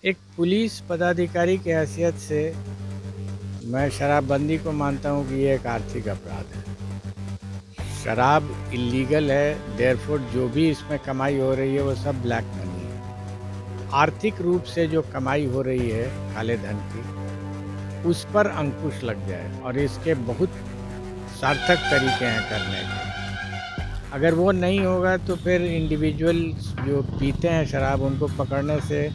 एक पुलिस पदाधिकारी की हैसियत से मैं शराबबंदी को मानता हूँ कि ये एक आर्थिक अपराध है। शराब इल्लीगल है, देयरफॉर जो भी इसमें कमाई हो रही है वो सब ब्लैक मनी है। आर्थिक रूप से जो कमाई हो रही है काले धन की, उस पर अंकुश लग जाए और इसके बहुत सार्थक तरीके हैं करने के। अगर वो नहीं होगा तो फिर इंडिविजुअल्स जो पीते हैं शराब उनको पकड़ने से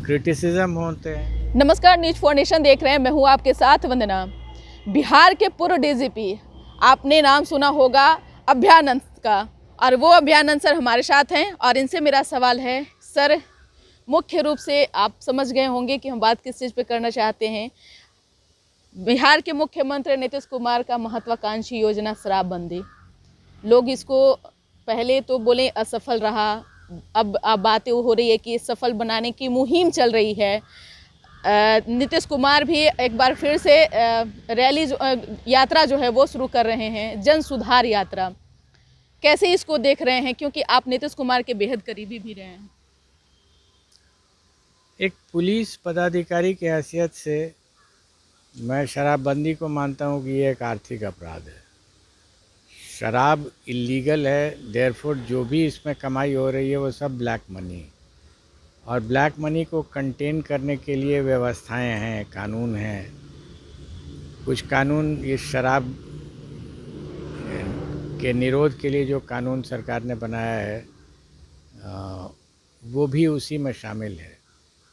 क्रिटिसिज्म होते हैं। नमस्कार, न्यूज फॉर नेशन देख रहे हैं। मैं हूं आपके साथ वंदना। बिहार के पूर्व डीजीपी, आपने नाम सुना होगा अभयानंद का, और वो अभयानंद सर हमारे साथ हैं और इनसे मेरा सवाल है। सर, मुख्य रूप से आप समझ गए होंगे कि हम बात किस चीज़ पे करना चाहते हैं। बिहार के मुख्यमंत्री नीतीश कुमार का महत्वाकांक्षी योजना शराबबंदी, लोग इसको पहले तो बोले असफल रहा, अब बातें हो रही है कि सफल बनाने की मुहिम चल रही है। नीतीश कुमार भी एक बार फिर से रैली यात्रा जो है वो शुरू कर रहे हैं, जन सुधार यात्रा। कैसे इसको देख रहे हैं, क्योंकि आप नीतीश कुमार के बेहद करीबी भी रहे हैं। एक पुलिस पदाधिकारी की हैसियत से मैं शराबबंदी को मानता हूँ कि ये एक आर्थिक अपराध है। शराब इल्लीगल है, देयरफॉर जो भी इसमें कमाई हो रही है वो सब ब्लैक मनी है। और ब्लैक मनी को कंटेन करने के लिए व्यवस्थाएं हैं, कानून हैं। कुछ कानून इस शराब के निरोध के लिए जो कानून सरकार ने बनाया है वो भी उसी में शामिल है।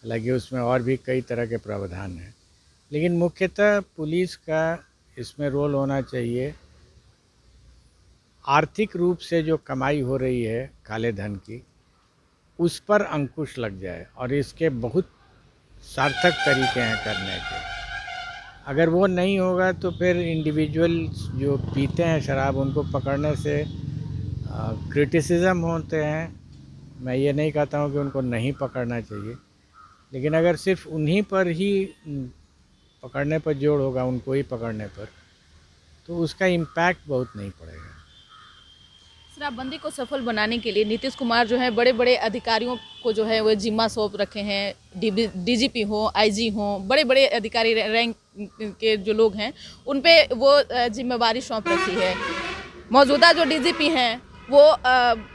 हालांकि उसमें और भी कई तरह के प्रावधान हैं, लेकिन मुख्यतः पुलिस का इसमें रोल होना चाहिए। आर्थिक रूप से जो कमाई हो रही है काले धन की, उस पर अंकुश लग जाए और इसके बहुत सार्थक तरीके हैं करने के। अगर वो नहीं होगा तो फिर इंडिविजुअल्स जो पीते हैं शराब उनको पकड़ने से क्रिटिसिज्म होते हैं। मैं ये नहीं कहता हूँ कि उनको नहीं पकड़ना चाहिए, लेकिन अगर सिर्फ उन्हीं पर ही पकड़ने पर जोर होगा, उनको ही पकड़ने पर, तो उसका इम्पैक्ट बहुत नहीं पड़ेगा। शराबबंदी को सफल बनाने के लिए नीतीश कुमार जो है बड़े बड़े अधिकारियों को जो है वो जिम्मा सौंप रखे हैं। डीजीपी हो, आईजी हो, बड़े बड़े अधिकारी रैंक के जो लोग हैं उन पे वो जिम्मेवारी सौंप रखी है। मौजूदा जो डीजीपी हैं वो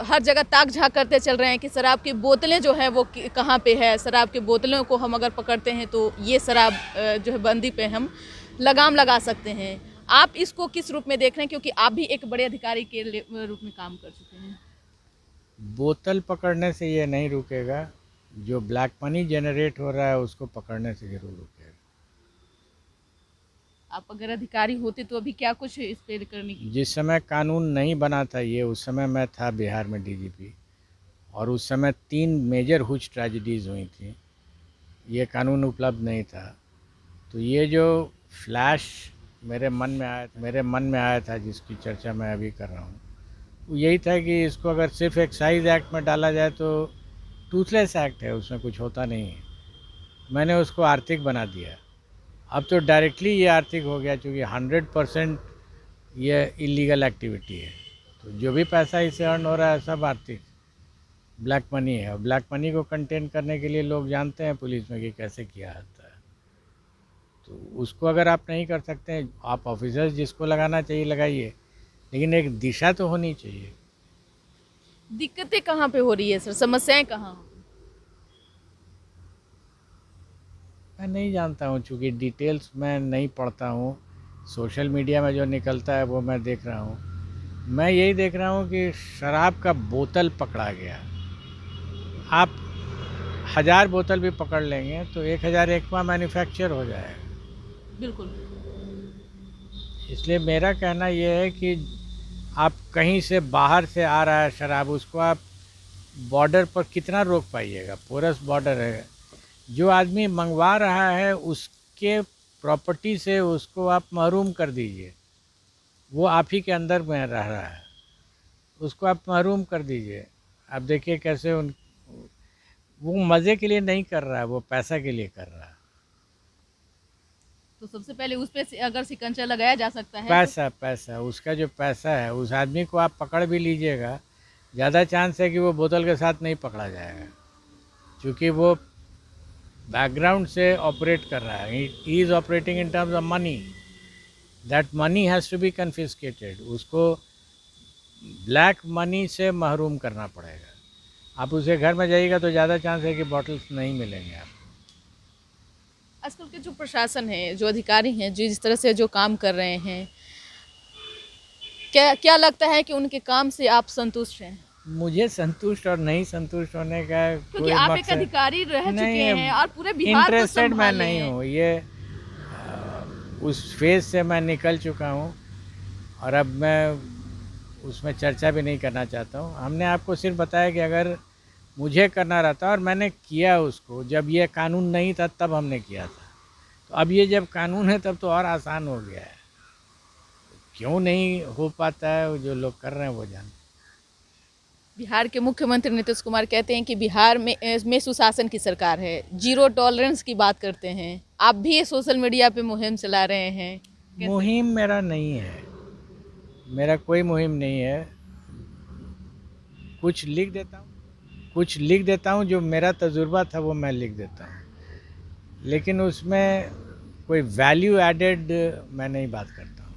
हर जगह ताक झाँक करते चल रहे हैं कि शराब की बोतलें जो है वो कहाँ पे है। शराब की बोतलों को हम अगर पकड़ते हैं तो ये शराब जो है बंदी पे हम लगाम लगा सकते हैं। आप इसको किस रूप में देख रहे हैं, क्योंकि आप भी एक बड़े अधिकारी के रूप में काम कर चुके हैं। बोतल पकड़ने से ये नहीं रुकेगा, जो ब्लैक मनी जनरेट हो रहा है उसको पकड़ने से ज़रूर रुकेगा। आप अगर अधिकारी होते तो अभी क्या कुछ इस पे करने की। जिस समय कानून नहीं बना था ये, उस समय मैं था बिहार में डीजीपी, और उस समय 3 मेजर हुज ट्रेजिडीज़ हुई थी। ये कानून उपलब्ध नहीं था। तो ये जो फ्लैश मेरे मन में आया था जिसकी चर्चा मैं अभी कर रहा हूँ, वो यही था कि इसको अगर सिर्फ एक्साइज एक्ट में डाला जाए तो टूथलेस एक्ट है, उसमें कुछ होता नहीं है। मैंने उसको आर्थिक बना दिया। अब तो डायरेक्टली ये आर्थिक हो गया, क्योंकि 100% ये इलीगल एक्टिविटी है। तो जो भी पैसा इससे अर्न हो रहा है सब आर्थिक ब्लैक मनी है। और ब्लैक मनी को कंटेन करने के लिए लोग जानते हैं पुलिस में कि कैसे किया जाता है। तो उसको अगर आप नहीं कर सकते हैं, आप ऑफिसर्स जिसको लगाना चाहिए लगाइए, लेकिन एक दिशा तो होनी चाहिए। दिक्कतें कहाँ पे हो रही है सर, समस्याएं कहाँ हो रही मैं नहीं जानता हूँ, चूँकि डिटेल्स मैं नहीं पढ़ता हूँ। सोशल मीडिया में जो निकलता है वो मैं देख रहा हूँ। मैं यही देख रहा हूँ कि शराब का बोतल पकड़ा गया। आप 1000 बोतल भी पकड़ लेंगे तो 1001वां मैन्युफैक्चर हो जाएगा। बिल्कुल। इसलिए मेरा कहना यह है कि आप कहीं से बाहर से आ रहा है शराब, उसको आप बॉर्डर पर कितना रोक पाइएगा? पोरस बॉर्डर है। जो आदमी मंगवा रहा है उसके प्रॉपर्टी से उसको आप महरूम कर दीजिए। वो आप ही के अंदर में रह रहा है, उसको आप महरूम कर दीजिए। आप देखिए कैसे वो मज़े के लिए नहीं कर रहा है, वो पैसा के लिए कर रहा है। तो सबसे पहले उस पे अगर शिकंजा लगाया जा सकता है तो। पैसा पैसा उसका जो पैसा है, उस आदमी को आप पकड़ भी लीजिएगा, ज़्यादा चांस है कि वो बोतल के साथ नहीं पकड़ा जाएगा, क्योंकि वो बैकग्राउंड से ऑपरेट कर रहा है, he is operating in terms of money, that money has to be confiscated, उसको ब्लैक मनी से महरूम करना पड़ेगा। आप उसे घर में जाइएगा तो ज़्यादा चांस है कि बॉटल्स नहीं मिलेंगे आपको। आजकल के जो प्रशासन है, जो अधिकारी हैं, जो जिस तरह से जो काम कर रहे हैं, क्या क्या लगता है कि उनके काम से आप संतुष्ट हैं? मुझे संतुष्ट और नहीं संतुष्ट होने का क्योंकि कोई आप एक मकसद अधिकारी रह चुके नहीं हैं और पूरे बिहार को इंटरेस्टेड मैं संभाले नहीं हैं। हूँ। ये उस फेज से मैं निकल चुका हूँ और अब मैं उसमें चर्चा भी नहीं करना चाहता हूँ। हमने आपको सिर्फ बताया कि अगर मुझे करना रहता और मैंने किया उसको, जब ये कानून नहीं था तब हमने किया था, तो अब ये जब कानून है तब तो और आसान हो गया है। क्यों नहीं हो पाता है, वो जो लोग कर रहे हैं वो जान। बिहार के मुख्यमंत्री नीतीश कुमार कहते हैं कि बिहार में सुशासन की सरकार है, जीरो टॉलरेंस की बात करते हैं। आप भी सोशल मीडिया पे मुहिम चला रहे हैं, कैसे? मुहिम मेरा नहीं है, मेरा कोई मुहिम नहीं है। कुछ लिख देता हूँ, जो मेरा तजुर्बा था वो मैं लिख देता हूँ, लेकिन उसमें कोई वैल्यू एडेड मैं नहीं बात करता हूँ।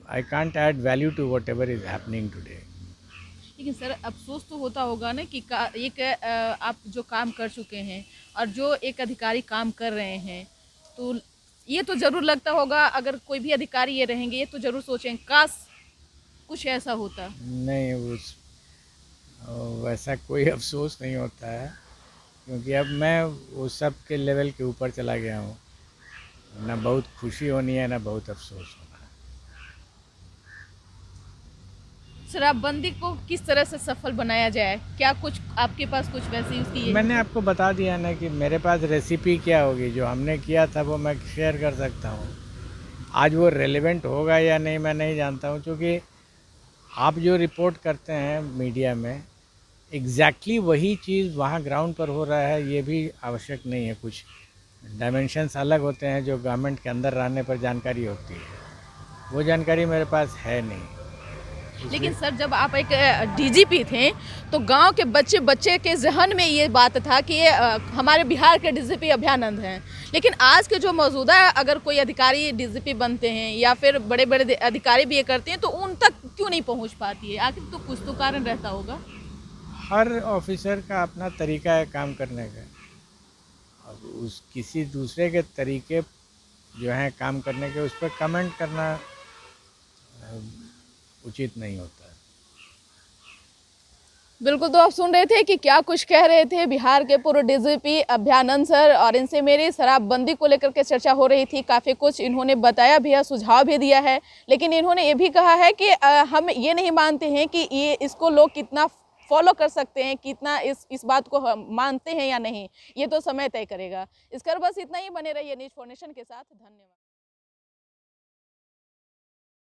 I can't add value to whatever is happening today. लेकिन सर अफसोस तो होता होगा ना कि आप जो काम कर चुके हैं और जो एक अधिकारी काम कर रहे हैं, तो ये तो ज़रूर लगता होगा, अगर कोई भी अधिकारी ये रहेंगे ये तो ज़रूर सोचेंगे काश कुछ ऐसा होता। नहीं, उस वैसा कोई अफसोस नहीं होता है, क्योंकि अब मैं उस सब के लेवल के ऊपर चला गया हूँ। ना बहुत खुशी होनी है, ना बहुत अफसोस होना है। शराबबंदी को किस तरह से सफल बनाया जाए, क्या कुछ आपके पास कुछ वैसी उसकी मैंने आपको बता दिया ना कि मेरे पास रेसिपी क्या होगी, जो हमने किया था वो मैं शेयर कर सकता हूँ। आज वो रेलेवेंट होगा या नहीं मैं नहीं जानता हूँ, क्योंकि आप जो रिपोर्ट करते हैं मीडिया में, एग्जैक्टली वही चीज़ वहाँ ग्राउंड पर हो रहा है ये भी आवश्यक नहीं है। कुछ डायमेंशंस अलग होते हैं जो गवर्नमेंट के अंदर रहने पर जानकारी होती है, वो जानकारी मेरे पास है नहीं। लेकिन सर जब आप एक डीजीपी थे तो गांव के बच्चे के जहन में ये बात था कि ये हमारे बिहार के डीजीपी अभ्यानंद हैं, लेकिन आज के जो मौजूदा अगर कोई अधिकारी डीजीपी बनते हैं या फिर बड़े बड़े अधिकारी भी ये करते हैं तो उन तक क्यों नहीं पहुंच पाती है? आखिर तो कुछ तो कारण रहता होगा। हर ऑफिसर का अपना तरीका है काम करने का। अब उस किसी दूसरे के तरीके जो हैं काम करने के, उस पर कमेंट करना उचित नहीं होता है। बिल्कुल, तो आप सुन रहे थे कि क्या कुछ कह रहे थे बिहार के पूर्व डीजीपी अभ्यानंद सर, और इनसे मेरी शराबबंदी को लेकर के चर्चा हो रही थी। काफ़ी कुछ इन्होंने बताया भी है, सुझाव भी दिया है, लेकिन इन्होंने ये भी कहा है कि हम ये नहीं मानते हैं कि ये इसको लोग कितना फॉलो कर सकते हैं, कितना इस बात को हम मानते हैं या नहीं, ये तो समय तय करेगा। इसकर बस इतना ही, बने रहिए न्यूज़ फॉर नेशन के साथ। धन्यवाद।